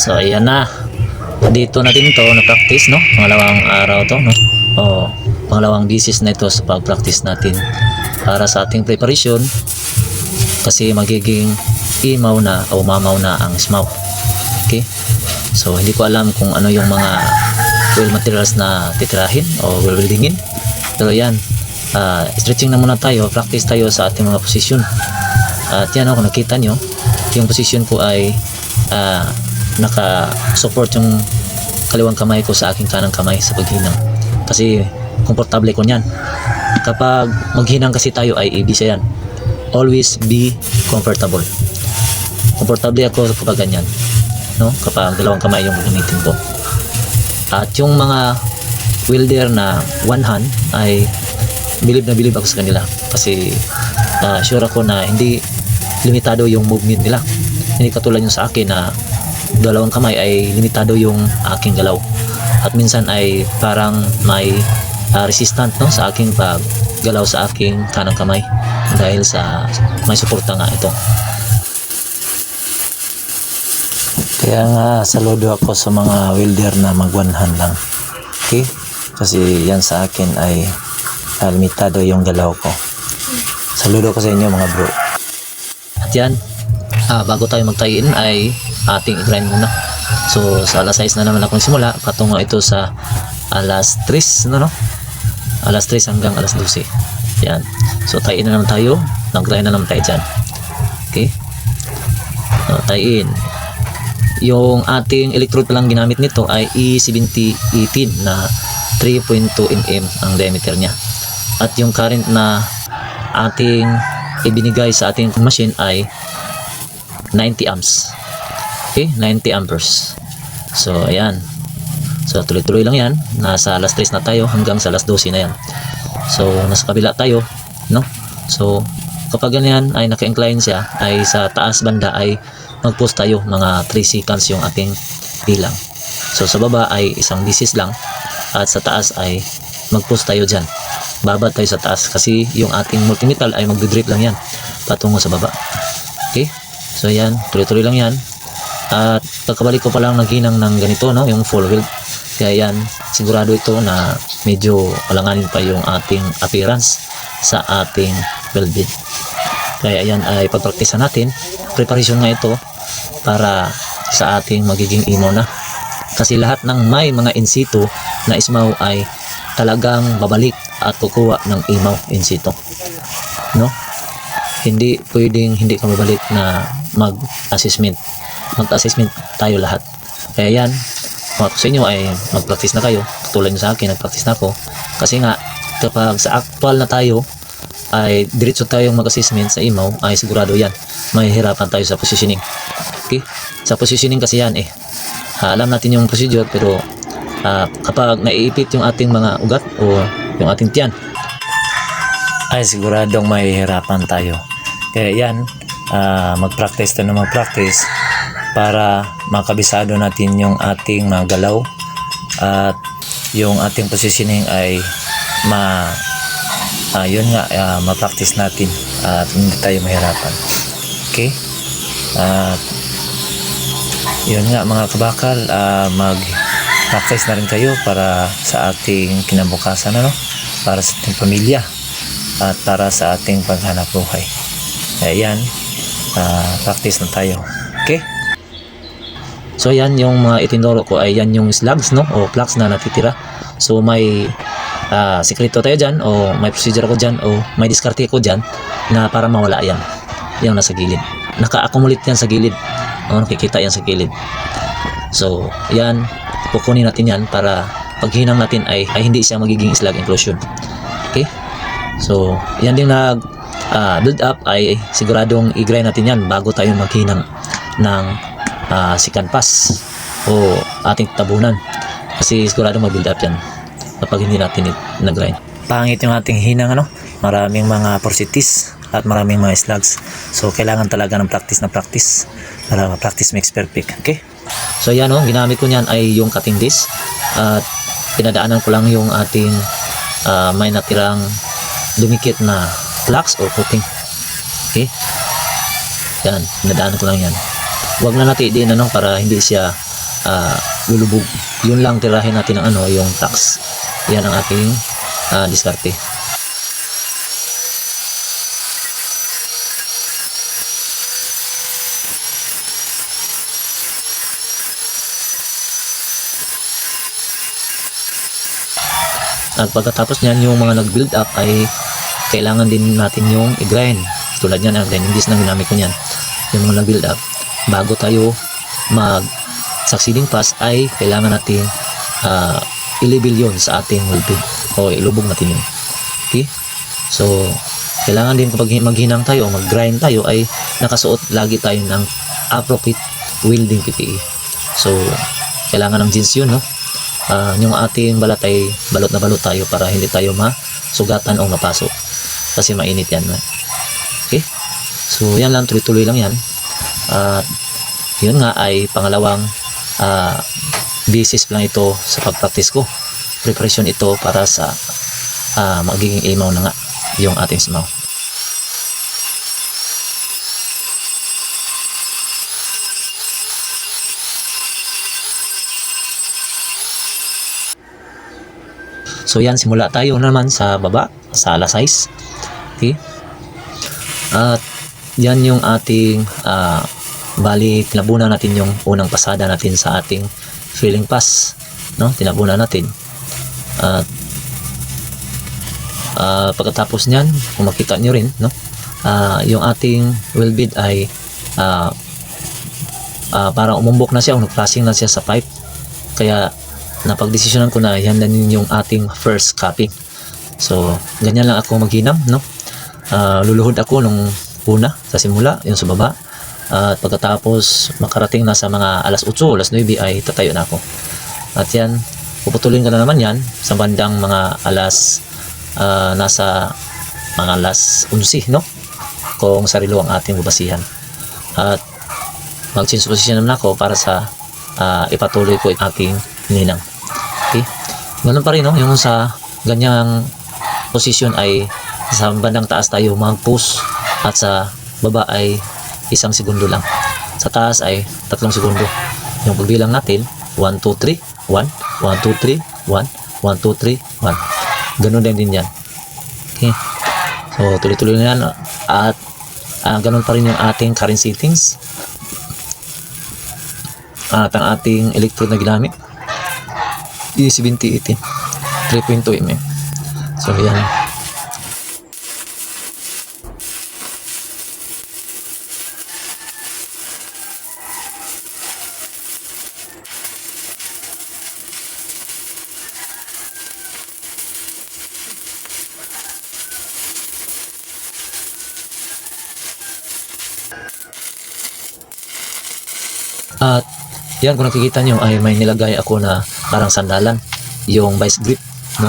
So ayan na. Dito natin to na practice, no? Pangalawang araw to, no? O pangalawang bisis na ito sa pag-practice natin para sa ating preparation, kasi magiging imaw na o mamaw na ang smaw. Okay? So hindi ko alam kung ano yung mga wheel materials na titirahin o weldingin. Pero yan, stretching na muna tayo, practice tayo sa ating mga posisyon. At yan, kung nakita nyo, yung posisyon ko ay naka-support yung kaliwang kamay ko sa aking kanang kamay sa paghinang, kasi komportable ko niyan. Kapag maghinang kasi tayo ay ibig yan, always be comfortable. Komportable ako kapag ganyan, no? Kapag dalawang kamay yung gamitin ko. At yung mga welder na one hand ay bilib na bilib ako sa kanila, kasi sure ako na hindi limitado yung movement nila. Hindi katulad yung sa akin na dalawang kamay ay limitado yung aking galaw, at minsan ay parang may resistant, no, sa aking paggalaw sa aking kanang kamay dahil sa may suporta nga ito. Kaya nga saludo ako sa mga welder na mag one hand lang, okay? Kasi yan sa akin ay limitado yung galaw ko. Saludo ko sa inyo mga bro. At yan, bago tayo magtayin ay ating i-grind muna. So sa alas 6 na naman akong simula, patungo ito sa alas 3, no? Alas 3 hanggang alas 12. Yan. So tayin na naman tayo, nag-grind na naman tayo dyan. Okay? So, tayin. Yung ating electrode pa lang ginamit nito ay E7018 na 3.2 mm ang diameter niya. At yung current na ating ibinigay sa ating machine ay 90 amps. Okay, 90 amperes. So ayan. So tuloy-tuloy lang yan. Nasa alas 3 na tayo hanggang sa alas 12 na yan. So nasa kabila tayo, no? So kapag ganyan ay naka-incline siya, ay sa taas banda ay mag-pause tayo, mga 3 seconds yung ating bilang. So sa baba ay isang bisis lang, at sa taas ay mag-pause tayo dyan. Baba tayo sa taas kasi yung ating multimetal ay magdidrip lang yan patungo sa baba. Okay? So yan, tuloy-tuloy lang yan. At pagkabalik ko pa lang naghinang ng ganito, no, yung full weld. Kaya yan, sigurado ito na medyo alanganin pa yung ating appearance sa ating weld bit. Kaya yan ay pagpraktisan natin. Preparation nga ito para sa ating magiging imaw na. Kasi lahat ng may mga in situ na ismaw ay talagang babalik at kukuha ng imaw in situ, no? Hindi pwedeng hindi ka mabalik na mag-assessment tayo lahat. Kaya yan, kung ako sa inyo ay mag-practice na kayo, katulad nyo sa akin, nag-practice na ako. Kasi nga, kapag sa actual na tayo ay diretso tayong mag-assessment sa imaw, ay sigurado yan, mahihirapan tayo sa positioning. Okay? Sa positioning kasi yan alam natin yung procedure, pero kapag naiipit yung ating mga ugat o yung ating tiyan, ay siguradong mahihirapan tayo. Kaya yan, mag-practice tayo na mag-practice para makabisado natin yung ating mga galaw, at yung ating positioning ay yun nga, ma-practice natin at hindi tayo mahirapan. Okay? Yun nga mga kabakal, mag-practice na rin kayo para sa ating kinabukasan, ano? Para sa ating pamilya at para sa ating paghanap buhay. Kaya yan, practice na tayo. Okay? So yan yung mga itinuro ko, ay yan yung slugs, no, o plugs na natitira. So may sikreto tayo dyan, o may procedure ako dyan, o may diskarte ko dyan na para mawala yan, yung nasa gilid. Naka-accumulate yan sa gilid, o nakikita yan sa gilid. So yan, kukunin natin yan para paghinang natin ay hindi siya magiging slug inclusion. Okay? So yan din nag build up, ay siguradong i-grind natin yan bago tayo maghinang ng second pass o ating tabunan, kasi sigurado mag-build up yan kapag hindi natin nag-grind. Pangit yung ating hinang, ano, maraming mga porosities at maraming mga slugs. So kailangan talaga ng practice na practice, para practice makes perfect. Okay? So yan, ginamit ko niyan ay yung cutting disc, at pinadaanan ko lang yung ating may natirang dumikit na flux or coating. Okay? Yan, pinadaanan ko lang yan. Huwag na natin din, para hindi siya lulubog. Yun lang tirahin natin ng yung tax. Yan ang aking diskarte. At pagkatapos niyan, yung mga nag-build up ay kailangan din natin yung i-grind. Tulad yan, grinding disc na ginamit ko niyan. Yung mga nag-build up, bago tayo mag-succeeding pass ay kailangan natin i-level yun sa ating wheel bed o ilubog natin yun. Okay? So, kailangan din kapag maghinang tayo o mag-grind tayo ay nakasuot lagi tayo ng appropriate welding PPE. So, kailangan ng jeans yun, no? Yung ating balat ay balot na balot tayo para hindi tayo masugatan o mapasok kasi mainit yan. Okay? So, yan lang, tuloy-tuloy lang yan. Yun nga ay pangalawang basis lang ito sa pag-practice ko. Preparation ito para sa magiging imaw na nga yung ating smaw. So yan, simula tayo naman sa baba, sa alas 6. Okay? At yan yung ating bali, tinabunan natin yung unang pasada natin sa ating filling pass, no? Tinabunan natin. At pagkatapos niyan, kung makita nyo rin, no? Yung ating wheel bed ay parang umumbok na siya, nag-flashing na siya sa pipe. Kaya napagdesisyonan ko na yan din yung ating first capping. So, ganyan lang ako maghinam, no? Luluhod ako nung una sa simula, yung sa baba. At pagkatapos makarating na sa mga alas 8, alas 9 ay tatayo na ako. At yan, puputulin ko na naman yan sa bandang mga alas nasa mga alas 11, no? Kung sarilo ang ating bubasihan. At mag-change position naman ako para sa ipatuloy ko yung aking ninang. Okay? Ganun pa rin, no? Yung sa ganyang position ay sa bandang taas tayo mag-push at sa baba ay 1 segundo lang. Sa taas ay 3 segundo. Yung pagbilang natin, 1, 2, 3, 1, 1, 2, 3, 1, 1, 2, 3, 1. Ganun din yan. Okay? So, tuloy-tuloy na yan. At ganun pa rin yung ating current settings. At ang ating electrode na ginamit, E7018 3.2 mm. So, yan. At yan, kung nakikita nyo ay may nilagay ako na parang sandalan, yung vice grip, no?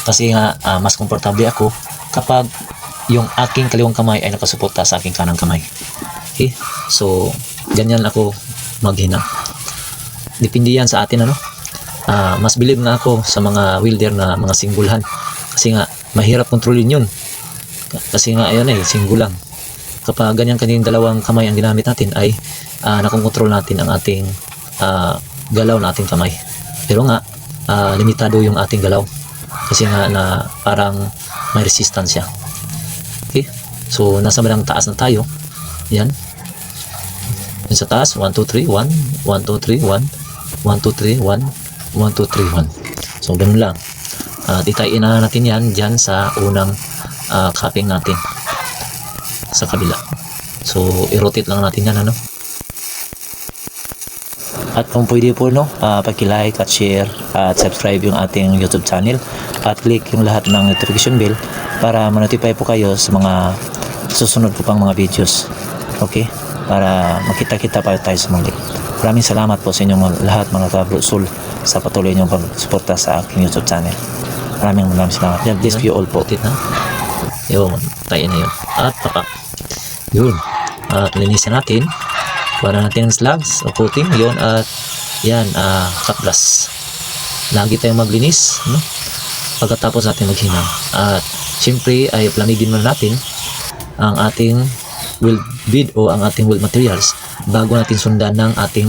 Kasi nga mas komportable ako kapag yung aking kaliwang kamay ay nakasuporta sa aking kanang kamay. Okay? So, ganyan ako maghinang. Depende yan sa atin, ano? Mas believe nga ako sa mga welder na mga singgulhan. Kasi nga, mahirap kontrolin yun. Kasi nga, ayun single lang. Kapag ganyan kanyang dalawang kamay ang ginamit natin ay nakonkontrol natin ang ating galaw na ating kamay. Pero nga, limitado yung ating galaw. Kasi nga na parang may resistance siya. Okay? So, nasa bandang taas na tayo. Yan. Yan sa taas, 1, 2, 3, 1, 1, 2, 3, 1, 1, 2, 3, 1, 1, 2, 3, 1. So, ganun lang. Itayin na natin yan dyan sa unang capping natin sa kabila. So, i-rotate lang natin yan, ano? At kung pwede po, no, paki-like at share at subscribe yung ating YouTube channel at click yung lahat ng notification bell para ma-notify po kayo sa mga susunod po pang mga videos. Okay? Para makita-kita pa tayo sa muli. Maraming salamat po sa inyong lahat mga kabrusul sa patuloy niyong pagsuporta sa aking YouTube channel. Maraming salamat. God bless you all po. Yun, tayo na yun. At papa. Yun. At linisin natin. Para natin slugs o coating yun. At yan, kaplas. Lagi tayong maglinis, no? Pagkatapos natin maghinang. At siyempre ay planigin muna natin ang ating weld bed o ang ating weld materials bago natin sundan ng ating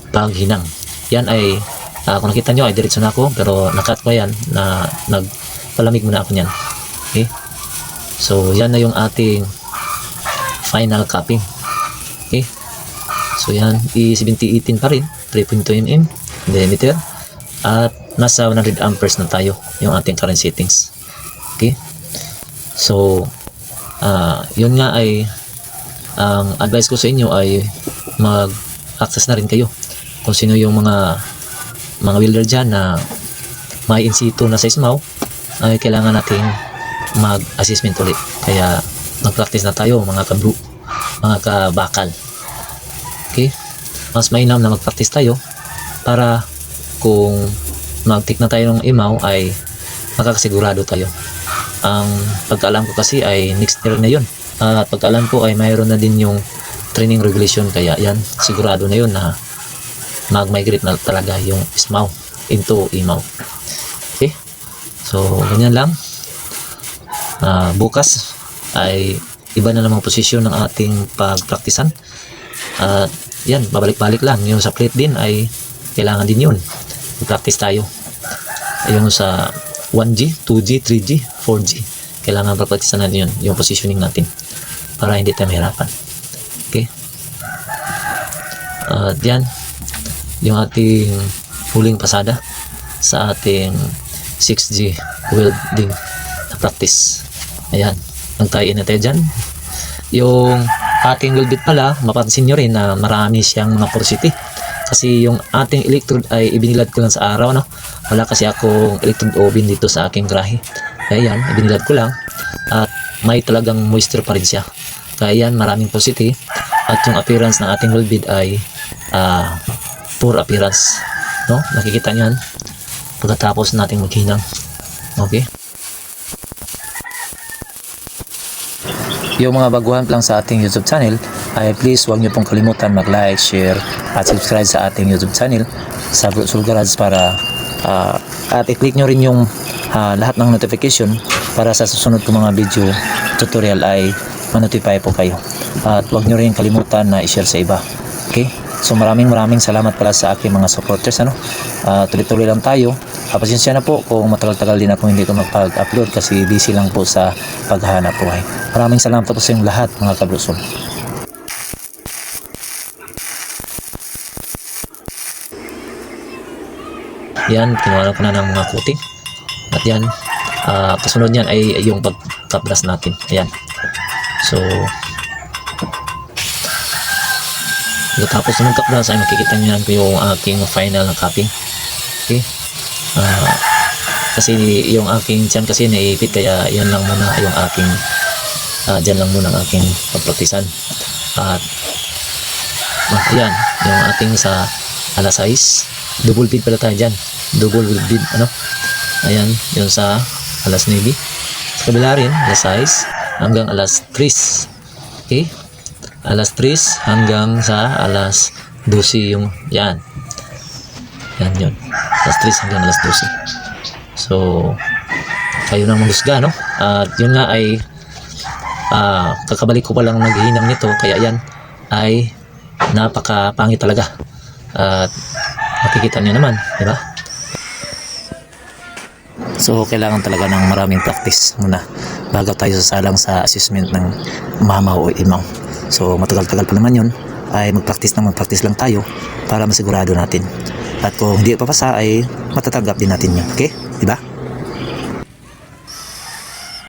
paghinang. yan ay kung nakita nyo ay diretso na ako, pero nakat ko yan na nagpalamig muna ako niyan. Okay, so yan na yung ating final capping. Okay, so yan E7018 pa rin, 3.2 mm diameter, at nasa 100 amperes na tayo yung ating current settings. Okay, so yun nga ay ang advice ko sa inyo ay mag-access na rin kayo kung sino yung mga welder dyan na may in situ na sa SMAW, ay kailangan nating mag-assessment ulit. Kaya mag-practice na tayo mga kabro, mga kabakal. Okay, mas mainam na mag-practice tayo para kung mag-take na tayo ng imaw ay makakasigurado tayo. Ang pagkaalam ko kasi ay next year na yun, at pagkaalam ko ay mayroon na din yung training regulation, kaya yan sigurado na yun na mag-migrate na talaga yung SMAW into imaw. Okay, so ganyan lang. Bukas ay iba na namang posisyon ng ating pagpraktisan, at yan, babalik-balik lang. Yung sa plate din ay kailangan din yun, practice tayo. Yung sa 1G, 2G, 3G, 4G, kailangan practice natin yun, yung positioning natin, para hindi tayo mahirapan. Okay, at yan yung ating huling pasada sa ating 6G welding na practice. Ayan, nagtayin na tayo dyan. Yung ating weld bit pala, mapansin nyo rin na marami siyang mga porosity, kasi yung ating electrode ay ibinilad ko lang sa araw, no? Wala kasi akong electrode oven dito sa aking grahe, kaya yan, ibinilad ko lang, at may talagang moisture pa rin siya, kaya yan, maraming porosity. At yung appearance ng ating weld bit ay poor appearance, no? Nakikita nyo yan pagkatapos nating maghinang. Okay, yung mga baguhan lang sa ating YouTube channel ay please huwag nyo pong kalimutan mag-like, share at subscribe sa ating YouTube channel sa Sul Garage, para at i-click nyo rin yung lahat ng notification para sa susunod kong mga video tutorial ay ma-notify po kayo. At huwag nyo rin kalimutan na i-share sa iba. Okay, so maraming salamat pala sa aking mga supporters, ano? Tuloy-tuloy lang tayo. Pasensya na po kung matagal-tagal din ako hindi ko magpag-upload kasi busy lang po sa paghahanap buhay. Maraming salamat po sa inyong lahat, mga kabrusol. Yan, kinuha ko na ng mga coating. At yan, kasunod yan ay yung pagkabras natin. Ayan, so tapos ng kapras ay makikita nyo yan yung aking final na capping. Okay, kasi yung aking tiyan kasi naipit, kaya yan lang muna yung aking dyan lang muna ang aking pagpraktisan. At yan yung ating sa alas 6, double bead pala tayo dyan, double bead, ano? Ayan, yung sa alas 9, sa kabila rin alas 6 hanggang alas 3. Okay, alas 3 hanggang sa alas 12 yung yan yun, alas 3 hanggang alas 12. So kayo nang manghusga, no? At yun nga ay kakabalik ko pa lang naghihinang nito, kaya yan ay napakapangit talaga. At makikita nyo naman, di ba? So kailangan talaga ng maraming practice muna bago tayo sasalang sa assessment ng mamaw o imaw. So matagal-tagal pa naman yun, ay mag-practice lang tayo para masigurado natin. At kung hindi papasa ay matatanggap din natin yun. Okay? Diba?